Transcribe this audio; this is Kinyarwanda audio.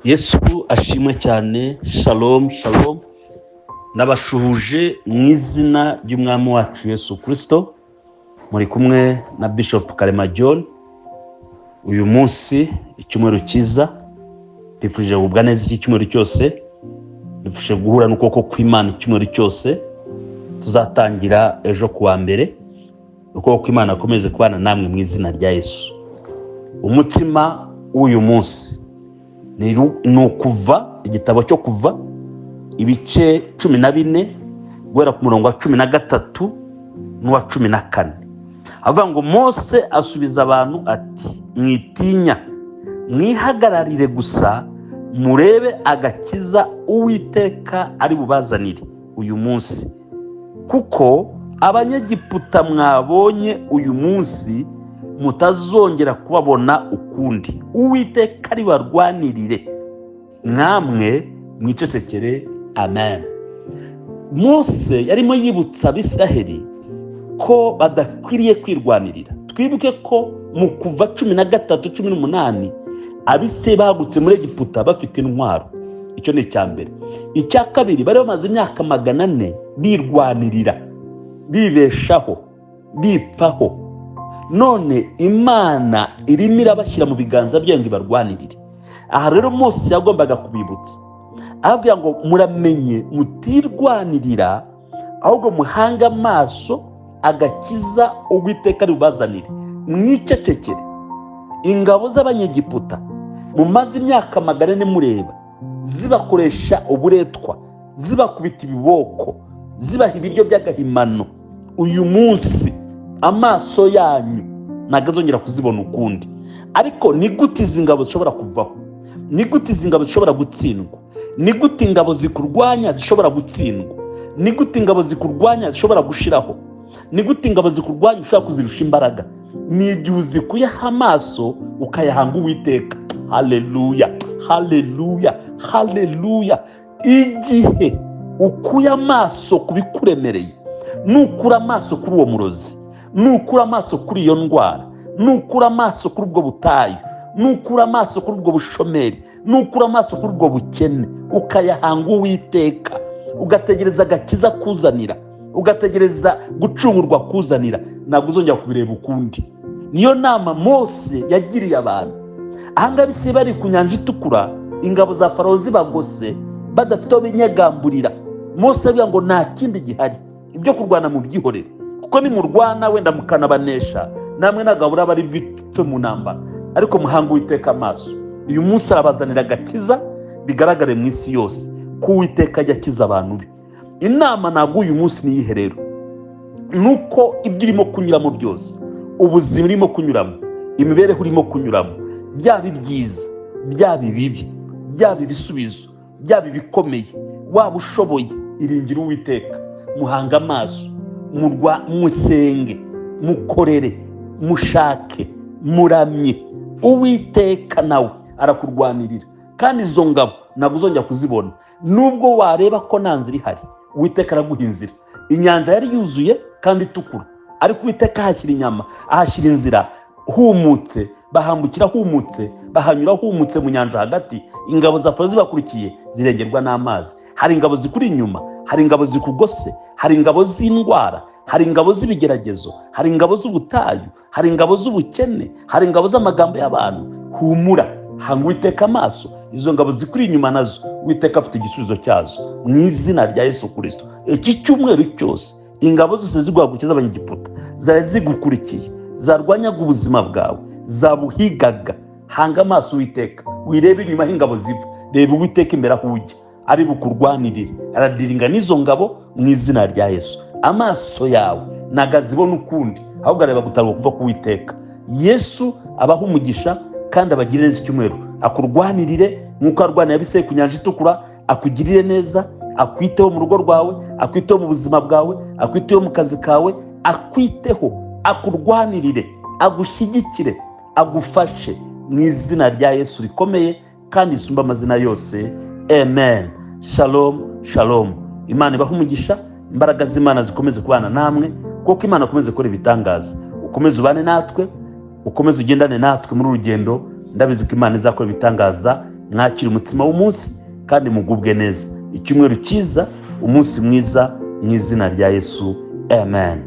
Yesu ashimwe cyane. Shalom shalom, ndabashuhuje mu izina ry'umwami wacu Yesu Kristo. Muri kumwe na Bishop Karema John. Uyu munsi icyumweru cyiza, twifurije kugubwa neza iki cyumweru cyose, twifurije guhura n'ukuboko kw'Imana icyumweru cyose. Tuzatangira ejo kuwa mbere, ukuboko kw'Imana akomeze kubana namwe mu izina rya Yesu. Umutima w'uyu munsi ni ukuva, igitabo cyo Kuva ibice 14 guhera ku murongo wa 13 n'uwa 14. avuga ngo Mose asubiza abantu ati, mwitinya, mwihagararire gusa murebe agakiza Uwiteka ari bubazanire uyu munsi, kuko abanyegiputa mwabonye uyu munsi mutazongera kubabona ukundi. Uwiteka ari barwanirire, mwamwe mwicecekere. Amen. Mose yarimo yibutsa Abisiraheli ko badakwiriye kwirwanirira. Twibuke ko mu Kuva 13-18 Abisiraheli bagutse muri Egiputa bafite intwaro. Icyo ni icya mbere. Icya kabiri, bari bamaze imyaka 400 birwanirira, bibeshaho, bipfaho. None Imana irimo irabashyira mu biganza byayo ngo ibarwanirire. Aha rero Mose yagombaga kubibutsa, ababwira ngo muramenye mutirwanirira, ahubwo muhanga amaso agakiza Uwiteka ari bubazanire, mwicecekere. Ingabo z'Abanyegiputa mumaze imyaka 400 mureba, zibakoresha uburetwa, zibakubita ibiboko, zibaha ibiryo by'agahimano. Uyu munsi amaso yanyu nagazongera kuzibona ukundi. Ariko ni gute izi ngabo zishobora kuvaho? Ni gute izi ngabo zishobora gutsindwa? Ni gute ingabo zikurwanya zishobora gutsindwa? Ni gute ingabo zikurwanya zishobora gushiraho? Ni gute ingabo zikurwanya ushobora kuzirusha imbaraga? Ni igihe uzikuyeho amaso ukayahanga Uwiteka. Haleluya, haleluya, haleluya. Igihe ukuye amaso kubikuremereye, nukura amaso kuri uwo murozi, nukura amaso kuri iyo ndwara, nukura amaso kuri ubwo butayu, nukura amaso kuri ubwo bushomeri, nukura amaso kuri ubwo bukene, ukayahanga Uwiteka, ugategereza agakiza kuzanira, ugategereza gucungurwa kuzanira, ntabwo uzongera kubireba ukundi. Niyo nama Mose yagiriye abantu. Ahanga Abisiraheli bari ku nyanja itukura, ingabo za Farawo zibagose, badafite aho binyagamburira. Mose avuga ngo nta kindi gihari, ibyo kurwana mu byihorere, kuko ni murwana wenda mukanabanesha, namwe nagabura bari bwipfe mu ntambara, ariko muhanga Uwiteka amaso. Uyu munsi arabazanira agakiza bigaragare mu isi yose ko Uwiteka ajya akiza abantu be. Inama ntabwo uyu munsi niyihe rero, nuko ibyo urimo kunyuramo byose, ubuzima urimo kunyuramo, imibereho urimo kunyuramo, byaba ibyiza, byaba ibibi, byaba ibisubizo, byaba ibikomeye, waba ushoboye, iringira Uwiteka, muhanga amaso, musenge, mukorere, mushake, muramye. Uwiteka nawe arakurwanirira, kandi izo ngabo ntabwo uzongera kuzibona. Nubwo wareba ko nta nzira ihari, Uwiteka araguha inzira. Inyanja yari yuzuye kandi itukura, ariko Uwiteka ahashyira inyama, ahashyira inzira humutse, bahambukira humutse, bahanyura humutse mu nyanja hagati. Ingabo za Farawo zibakurikiye zirengerwa n'amazi. Hari ingabo zikuri inyuma, hari ingabo zikugose, hari ingabo z'indwara, hari ingabo z'ibigeragezo, hari ingabo z'ubutayu, hari ingabo z'ubukene, hari ingabo z'amagambo y'abantu. Humura, hanga Uwiteka amaso. Izo ngabo zikuri inyuma nazo Uwiteka afite igisubizo cyazo mu izina rya Yesu Kristo. Iki cyumweru cyose ingabo zose ziguhagukiza Abanyegiputa zari zigukurikiye, zarwanyaga ubuzima bwawe, zabuhigaga. Hanga amaso Uwiteka, wirebe inyuma y'ingabo ziva, reba Uwiteka imbere aho ujya, ari bukurwanirire, aradiringa n'izo ngabo mu izina rya Yesu. Amaso yawe nagazibona ukundi, ahubwo areba gutarwa kuva ku Uwiteka. Yesu abaha umugisha kandi abagirire neza icyumweru, akurwanirire nk'uko arwaniye Abisiraheli ku nyanja itukura, akugirire neza, akwiteho mu rugo rwawe, akwiteho mu buzima bwawe, akwiteho mu kazi kawe, akwiteho, akurwanirire, agushyigikire, agufashe mu izina rya Yesu rikomeye kandi isumba amazina yose. Amen. Shalom shalom. Imana ibaha umugisha, imbaraga z'Imana zikomeze kubana namwe, kuko Imana akomeze gukora ibitangaza. Ukomeze ubane natwe, ukomeze ugendane natwe muri urugendo. Ndabizi ko Imana izakora ibitangaza mwakire umutima w'umunsi kandi mugubwe neza. Icyumweru cyiza, umunsi mwiza, mu izina rya Yesu, amen.